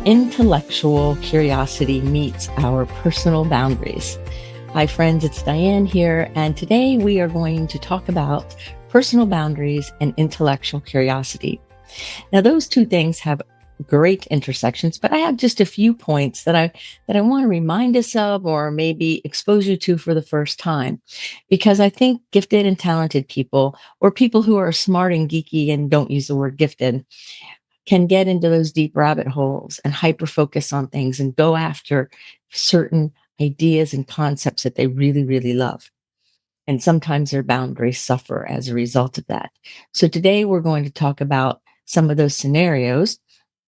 Intellectual curiosity meets our personal boundaries. Hi, friends, it's Diane here, and today we are going to talk about personal boundaries and intellectual curiosity. Now, those two things have great intersections, but I have just a few points that I want to remind us of or maybe expose you to for the first time. Because I think gifted and talented people, or people who are smart and geeky and don't use the word gifted, can get into those deep rabbit holes and hyper focus on things and go after certain ideas and concepts that they really, really love. And sometimes their boundaries suffer as a result of that. So today we're going to talk about some of those scenarios.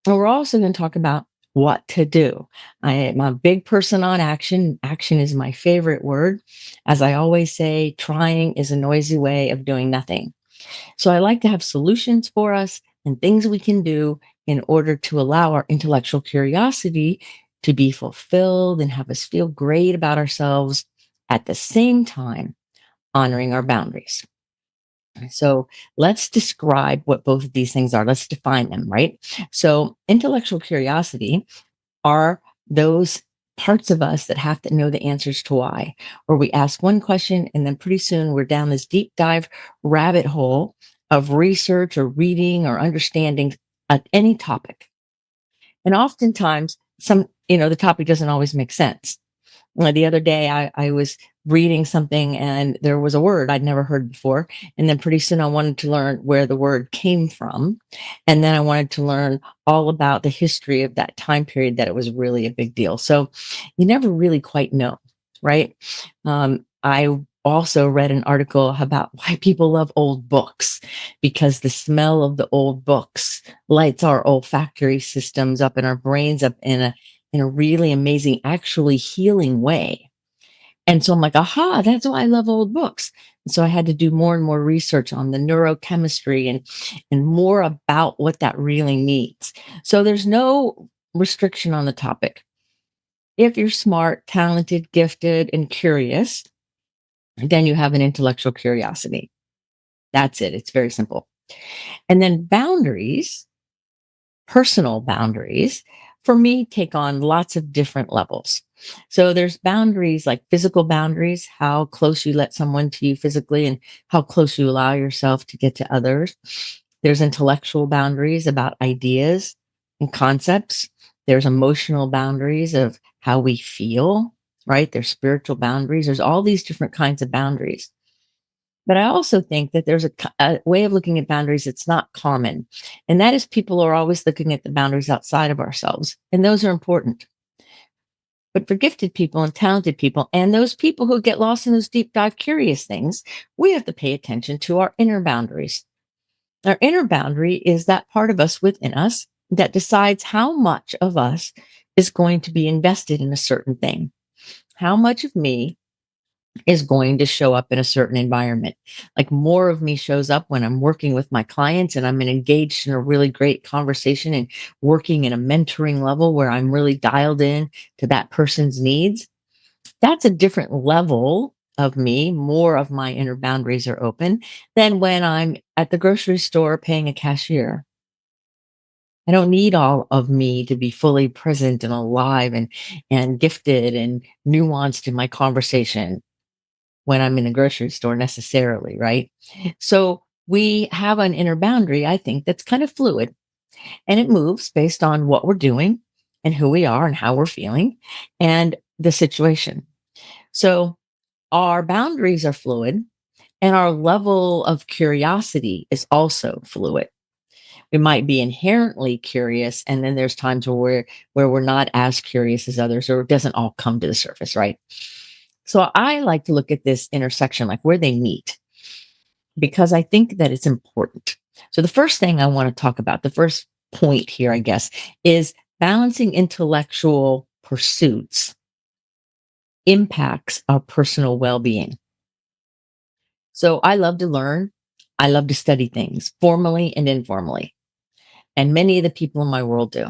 And we're also going to talk about what to do. I am a big person on action. Action is my favorite word. As I always say, trying is a noisy way of doing nothing. So I like to have solutions for us and things we can do in order to allow our intellectual curiosity to be fulfilled and have us feel great about ourselves at the same time honoring our boundaries. So let's describe what both of these things are. Let's define them, right? So intellectual curiosity are those parts of us that have to know the answers to why, or we ask one question and then pretty soon we're down this deep dive rabbit hole of research or reading or understanding any topic. And oftentimes, the topic doesn't always make sense. The other day, I was reading something and there was a word I'd never heard before. And then pretty soon I wanted to learn where the word came from. And then I wanted to learn all about the history of that time period that it was really a big deal. So you never really quite know, right? I also read an article about why people love old books because the smell of the old books lights our olfactory systems up and our brains up in a really amazing, actually healing way. And so I'm like, aha, that's why I love old books. And so I had to do more and more research on the neurochemistry and more about what that really means. So there's no restriction on the topic. If you're smart, talented, gifted, and curious, then you have an intellectual curiosity. That's it. It's very simple. And then boundaries, personal boundaries, for me, take on lots of different levels. So there's boundaries like physical boundaries, how close you let someone to you physically and how close you allow yourself to get to others. There's intellectual boundaries about ideas and concepts. There's emotional boundaries of how we feel, right? There's spiritual boundaries. There's all these different kinds of boundaries. But I also think that there's a way of looking at boundaries that's not common. And that is people are always looking at the boundaries outside of ourselves. And those are important. But for gifted people and talented people, and those people who get lost in those deep dive curious things, we have to pay attention to our inner boundaries. Our inner boundary is that part of us within us that decides how much of us is going to be invested in a certain thing. How much of me is going to show up in a certain environment. Like more of me shows up when I'm working with my clients and I'm engaged in a really great conversation and working in a mentoring level where I'm really dialed in to that person's needs. That's a different level of me. More of my inner boundaries are open than when I'm at the grocery store paying a cashier. I don't need all of me to be fully present and alive and gifted and nuanced in my conversation when I'm in a grocery store necessarily, right? So we have an inner boundary, I think, that's kind of fluid and it moves based on what we're doing and who we are and how we're feeling and the situation. So our boundaries are fluid and our level of curiosity is also fluid. We might be inherently curious, and then there's times where we're not as curious as others, or it doesn't all come to the surface, right? So I like to look at this intersection, like where they meet, because I think that it's important. So the first thing I want to talk about, the first point here, I guess, is balancing intellectual pursuits impacts our personal well-being. So I love to learn. I love to study things formally and informally. And many of the people in my world do.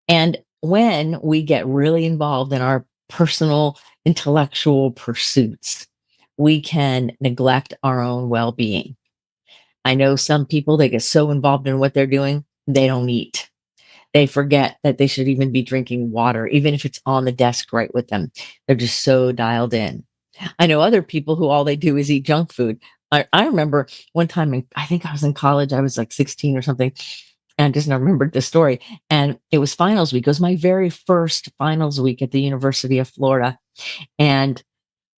And when we get really involved in our personal intellectual pursuits, we can neglect our own well being. I know some people, they get so involved in what they're doing, they don't eat. They forget that they should even be drinking water, even if it's on the desk right with them. They're just so dialed in. I know other people who all they do is eat junk food. I remember one time, I think I was in college, I was like 16 or something, and just now remembered this story. And it was finals week. It was my very first finals week at the University of Florida. And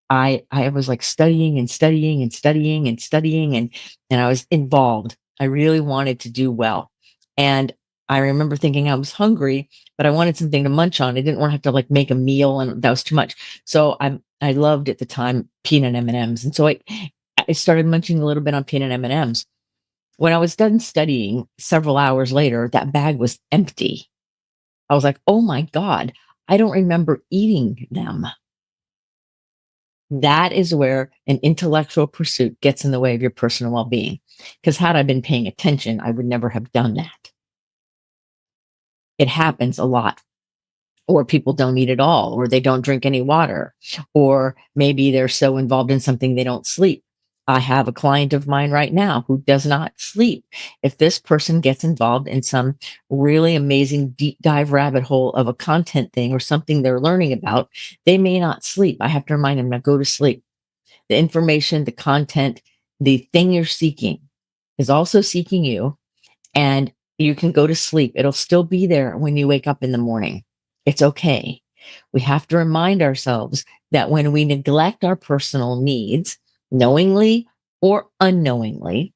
I was like studying and studying and studying and studying and I was involved. I really wanted to do well. And I remember thinking I was hungry, but I wanted something to munch on. I didn't want to have to like make a meal and that was too much. So I loved at the time peanut M&Ms. And so I started munching a little bit on peanut M&Ms. When I was done studying several hours later, that bag was empty. I was like, "Oh my God, I don't remember eating them." That is where an intellectual pursuit gets in the way of your personal well being. Because had I been paying attention, I would never have done that. It happens a lot. Or people don't eat at all, or they don't drink any water, or maybe they're so involved in something they don't sleep. I have a client of mine right now who does not sleep. If this person gets involved in some really amazing deep dive rabbit hole of a content thing or something they're learning about, they may not sleep. I have to remind them to go to sleep. The information, the content, the thing you're seeking is also seeking you, and you can go to sleep. It'll still be there when you wake up in the morning. It's okay. We have to remind ourselves that when we neglect our personal needs, knowingly or unknowingly,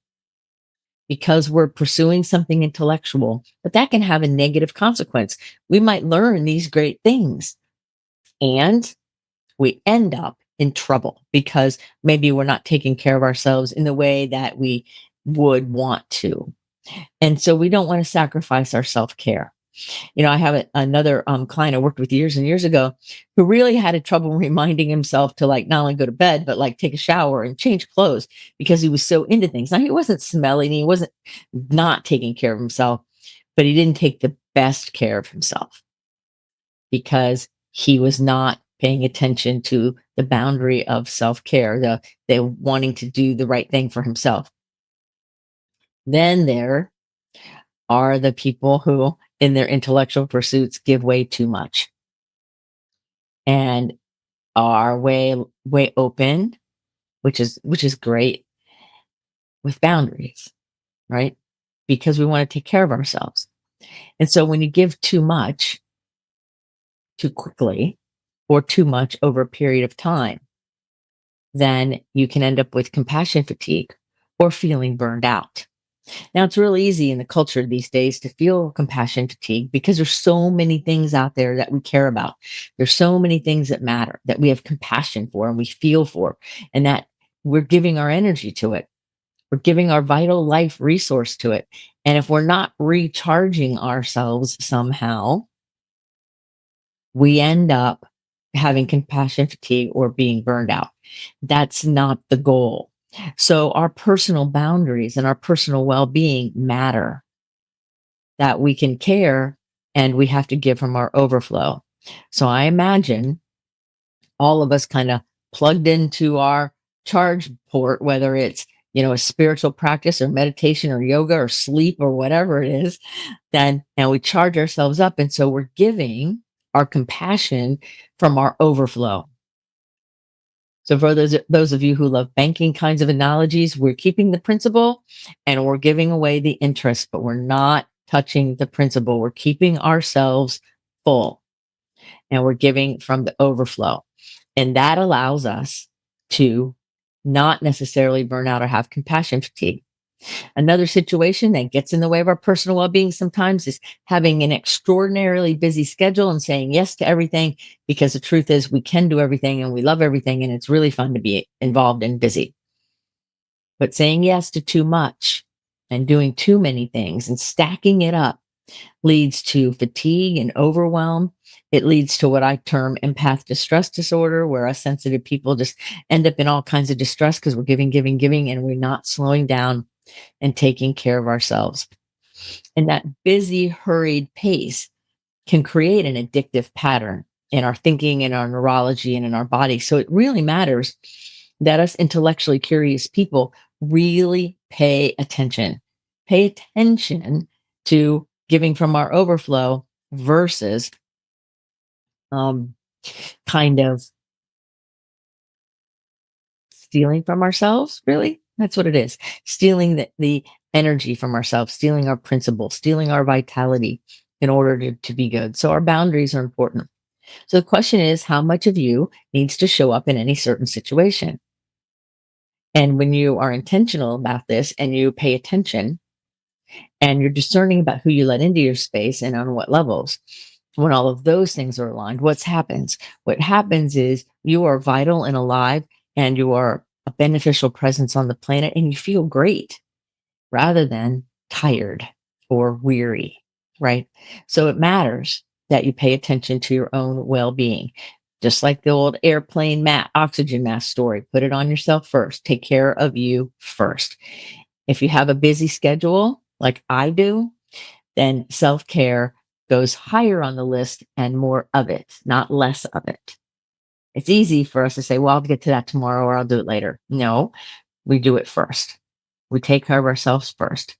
because we're pursuing something intellectual, but that can have a negative consequence. We might learn these great things and we end up in trouble because maybe we're not taking care of ourselves in the way that we would want to. And so we don't want to sacrifice our self care. I have another client I worked with years and years ago who really had a trouble reminding himself to like not only go to bed, but like take a shower and change clothes because he was so into things. Now, he wasn't smelly and he wasn't not taking care of himself, but he didn't take the best care of himself because he was not paying attention to the boundary of self-care, the wanting to do the right thing for himself. Then there are the people who in their intellectual pursuits give way too much and are way open, which is great with boundaries, right? Because we want to take care of ourselves. And so when you give too much too quickly or too much over a period of time, then you can end up with compassion fatigue or feeling burned out. Now, it's really easy in the culture these days to feel compassion fatigue because there's so many things out there that we care about. There's so many things that matter that we have compassion for and we feel for, and that we're giving our energy to it. We're giving our vital life resource to it. And if we're not recharging ourselves somehow, we end up having compassion fatigue or being burned out. That's not the goal. So our personal boundaries and our personal well-being matter, that we can care and we have to give from our overflow. So I imagine all of us kind of plugged into our charge port, whether it's, a spiritual practice or meditation or yoga or sleep or whatever it is, then and we charge ourselves up. And so we're giving our compassion from our overflow. So for those of you who love banking kinds of analogies, we're keeping the principal and we're giving away the interest, but we're not touching the principal. We're keeping ourselves full and we're giving from the overflow. And that allows us to not necessarily burn out or have compassion fatigue. Another situation that gets in the way of our personal well-being sometimes is having an extraordinarily busy schedule and saying yes to everything, because the truth is we can do everything and we love everything and it's really fun to be involved and busy. But saying yes to too much and doing too many things and stacking it up leads to fatigue and overwhelm. It leads to what I term empath distress disorder, where us sensitive people just end up in all kinds of distress because we're giving, giving, giving, and we're not slowing down and taking care of ourselves. And that busy, hurried pace can create an addictive pattern in our thinking, in our neurology, and in our body. So it really matters that us intellectually curious people really pay attention. Pay attention to giving from our overflow versus um, kind of stealing from ourselves, really. That's what it is. Stealing the energy from ourselves, stealing our principles, stealing our vitality in order to be good. So our boundaries are important. So the question is, how much of you needs to show up in any certain situation? And when you are intentional about this and you pay attention and you're discerning about who you let into your space and on what levels, when all of those things are aligned, what happens is you are vital and alive, and you are a beneficial presence on the planet, and you feel great rather than tired or weary, right? So it matters that you pay attention to your own well-being. Just like the old airplane oxygen mask story, put it on yourself first. Take care of you first. If you have a busy schedule like I do, then self care goes higher on the list and more of it, not less of it. It's easy for us to say, well, I'll get to that tomorrow or I'll do it later. No, we do it first. We take care of ourselves first.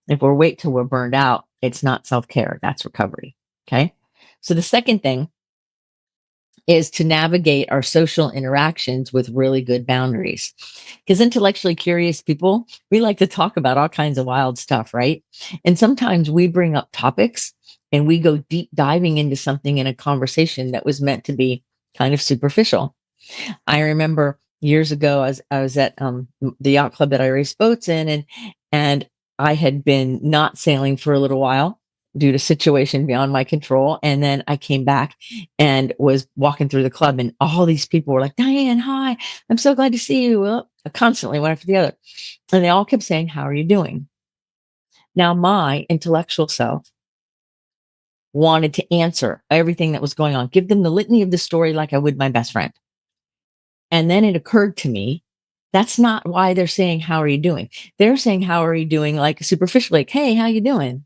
If we wait till we're burned out, it's not self care, that's recovery. Okay. So the second thing is to navigate our social interactions with really good boundaries. Because intellectually curious people, we like to talk about all kinds of wild stuff, right? And sometimes we bring up topics and we go deep diving into something in a conversation that was meant to be kind of superficial. I remember years ago, I was at the yacht club that I race boats in, and I had been not sailing for a little while due to situation beyond my control. And then I came back and was walking through the club, and all these people were like, "Diane, hi, I'm so glad to see you." Well, constantly one after the other, and they all kept saying, "How are you doing?" Now, my intellectual self wanted to answer everything that was going on, give them the litany of the story like I would my best friend. And then it occurred to me, that's not why they're saying, "How are you doing?" They're saying, "How are you doing?" like superficially, like, "Hey, how you doing?"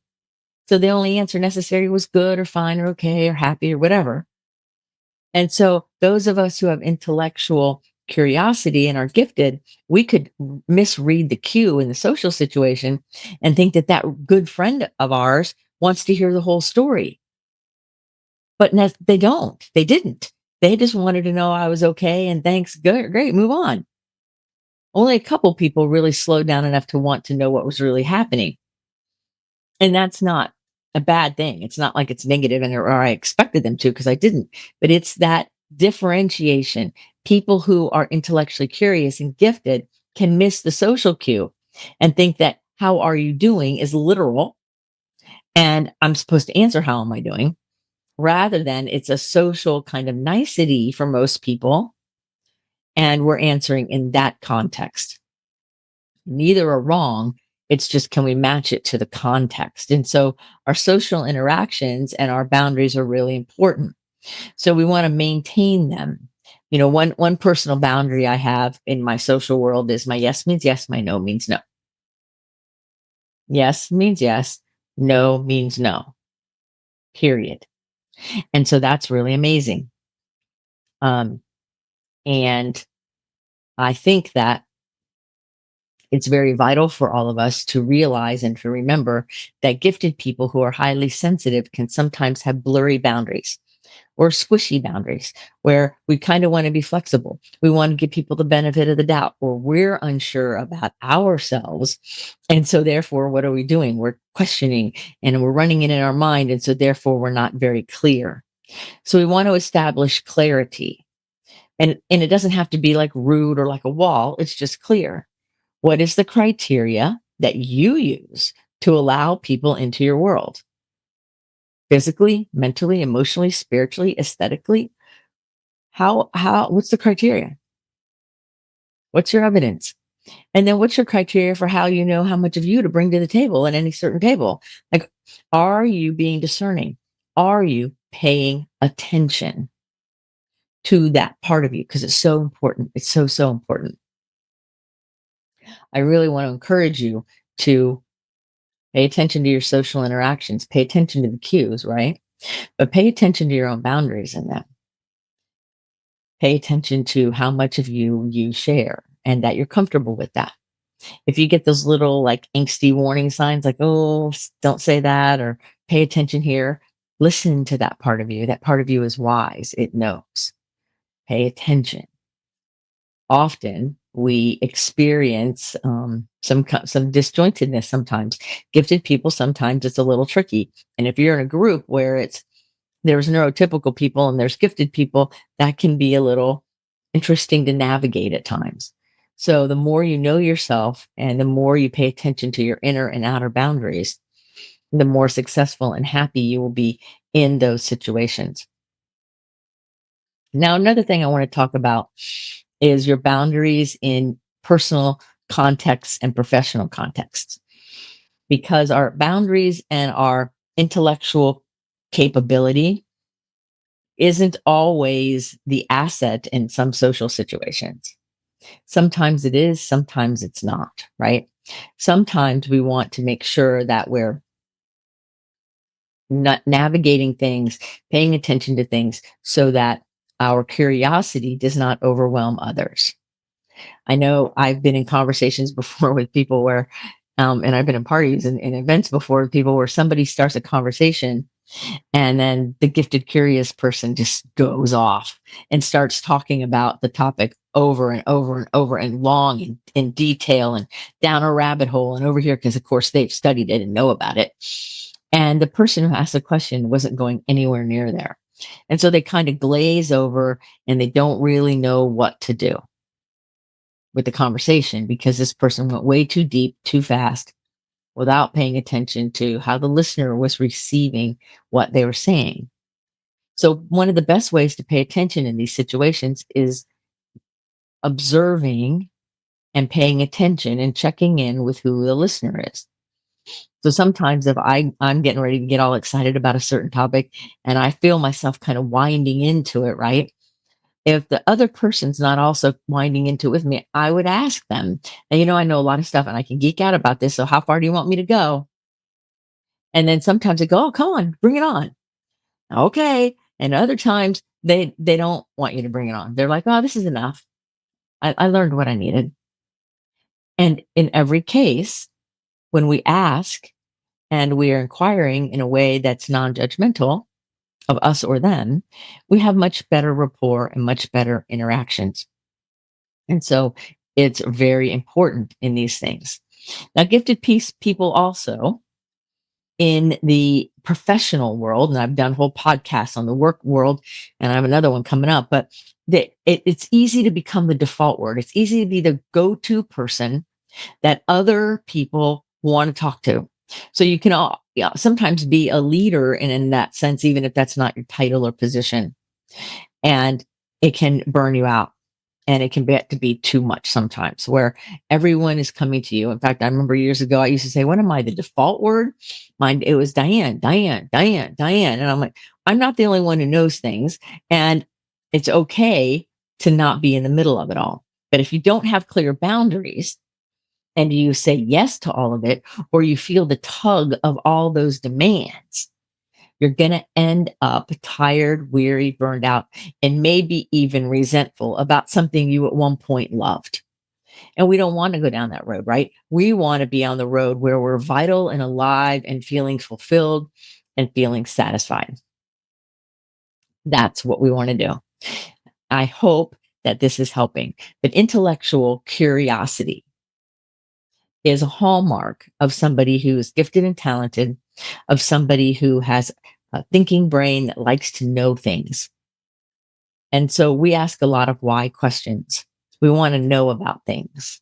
So the only answer necessary was good or fine or okay or happy or whatever. And so those of us who have intellectual curiosity and are gifted, we could misread the cue in the social situation and think that that good friend of ours wants to hear the whole story. But they don't. They didn't. They just wanted to know I was okay and thanks, good, great, move on. Only a couple people really slowed down enough to want to know what was really happening. And that's not a bad thing. It's not like it's negative or I expected them to because I didn't. But it's that differentiation. People who are intellectually curious and gifted can miss the social cue and think that "how are you doing" is literal and I'm supposed to answer "how am I doing," rather than it's a social kind of nicety for most people. And we're answering in that context. Neither are wrong. It's just, can we match it to the context? And so our social interactions and our boundaries are really important. So we want to maintain them. You know, one personal boundary I have in my social world is my yes means yes, my no means no. Yes means yes, no means no. Period. And so that's really amazing. Um, and I think that it's very vital for all of us to realize and to remember that gifted people who are highly sensitive can sometimes have blurry boundaries or squishy boundaries where we kind of want to be flexible. We want to give people the benefit of the doubt, or we're unsure about ourselves. And so, therefore, what are we doing? We're questioning and we're running it in our mind. And so, therefore, we're not very clear. So, we want to establish clarity. And it doesn't have to be like rude or like a wall, it's just clear. What is the criteria that you use to allow people into your world? Physically, mentally, emotionally, spiritually, aesthetically? What's the criteria? What's your evidence? And then what's your criteria for how you know how much of you to bring to the table at any certain table? Like, are you being discerning? Are you paying attention to that part of you? Because it's so important. It's so, so important. I really want to encourage you to pay attention to your social interactions, pay attention to the cues, right? But pay attention to your own boundaries in them. Pay attention to how much of you share and that you're comfortable with that. If you get those little like angsty warning signs like, oh, don't say that or pay attention here, listen to that part of you. That part of you is wise. It knows. Pay attention. Often we experience some disjointedness sometimes. Gifted people, sometimes it's a little tricky. And if you're in a group where there's neurotypical people and there's gifted people, that can be a little interesting to navigate at times. So the more you know yourself and the more you pay attention to your inner and outer boundaries, the more successful and happy you will be in those situations. Now, another thing I want to talk about is your boundaries in personal contexts and professional contexts, because our boundaries and our intellectual capability isn't always the asset in some social situations. Sometimes it is, sometimes it's not, right? Sometimes we want to make sure that we're not navigating things, paying attention to things so that our curiosity does not overwhelm others. I know I've been in conversations before with people where, and I've been in parties and events before with people where somebody starts a conversation and then the gifted, curious person just goes off and starts talking about the topic over and over and over and long and in detail and down a rabbit hole and over here, because of course they've studied it and know about it. And the person who asked the question wasn't going anywhere near there. And so they kind of glaze over and they don't really know what to do with the conversation because this person went way too deep, too fast, without paying attention to how the listener was receiving what they were saying. So, one of the best ways to pay attention in these situations is observing and paying attention and checking in with who the listener is. So sometimes if I'm getting ready to get all excited about a certain topic and I feel myself kind of winding into it, right? If the other person's not also winding into it with me, I would ask them, and I know a lot of stuff and I can geek out about this. So how far do you want me to go? And then sometimes they go, oh, come on, bring it on. Okay. And other times they don't want you to bring it on. They're like, oh, this is enough. I learned what I needed. And in every case, when we ask and we are inquiring in a way that's non-judgmental of us or them, we have much better rapport and much better interactions. And so it's very important in these things. Now, gifted peace people also in the professional world, and I've done whole podcasts on the work world, and I have another one coming up, but it's easy to become the default word. It's easy to be the go-to person that other people want to talk to. So you can sometimes be a leader in that sense, even if that's not your title or position. And it can burn you out. And it can get to be too much sometimes where everyone is coming to you. In fact, I remember years ago, I used to say, what am I, the default word? Mine, it was Dianne, Dianne, Dianne, Dianne. And I'm like, I'm not the only one who knows things. And it's okay to not be in the middle of it all. But if you don't have clear boundaries and you say yes to all of it, or you feel the tug of all those demands, you're going to end up tired, weary, burned out, and maybe even resentful about something you at one point loved. And we don't want to go down that road, right? We want to be on the road where we're vital and alive and feeling fulfilled and feeling satisfied. That's what we want to do. I hope that this is helping. But intellectual curiosity is a hallmark of somebody who is gifted and talented, of somebody who has a thinking brain that likes to know things. And so we ask a lot of why questions. We want to know about things.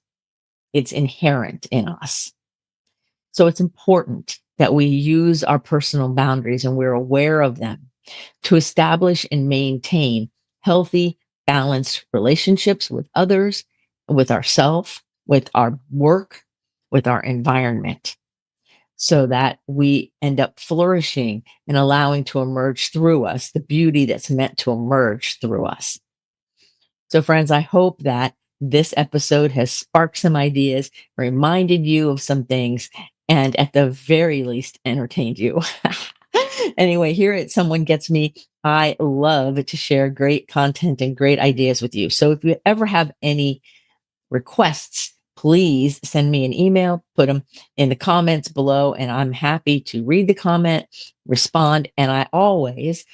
It's inherent in us. So it's important that we use our personal boundaries and we're aware of them to establish and maintain healthy, balanced relationships with others, with ourselves, with our work, with our environment, so that we end up flourishing and allowing to emerge through us the beauty that's meant to emerge through us. So, friends, I hope that this episode has sparked some ideas, reminded you of some things, and at the very least, entertained you. Anyway, here at Someone Gets Me, I love to share great content and great ideas with you. So if you ever have any requests, please send me an email, put them in the comments below, and I'm happy to read the comment, respond, and I always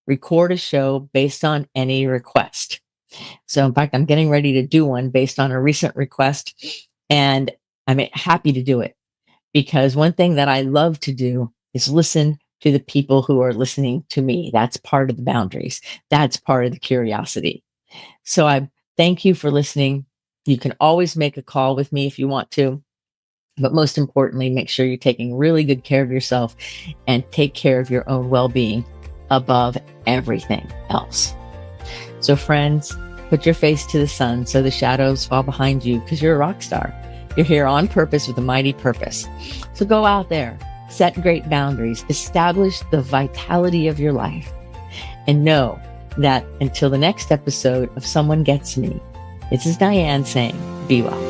record a show based on any request. So, in fact, I'm getting ready to do one based on a recent request, and I'm happy to do it because one thing that I love to do is listen to the people who are listening to me. That's part of the boundaries. That's part of the curiosity. So I thank you for listening. You can always make a call with me if you want to, but most importantly, make sure you're taking really good care of yourself and take care of your own well-being above everything else. So friends, put your face to the sun so the shadows fall behind you because you're a rock star. You're here on purpose with a mighty purpose. So go out there, set great boundaries, establish the vitality of your life, and know that until the next episode of Someone Gets Me, this is Dianne saying, be well.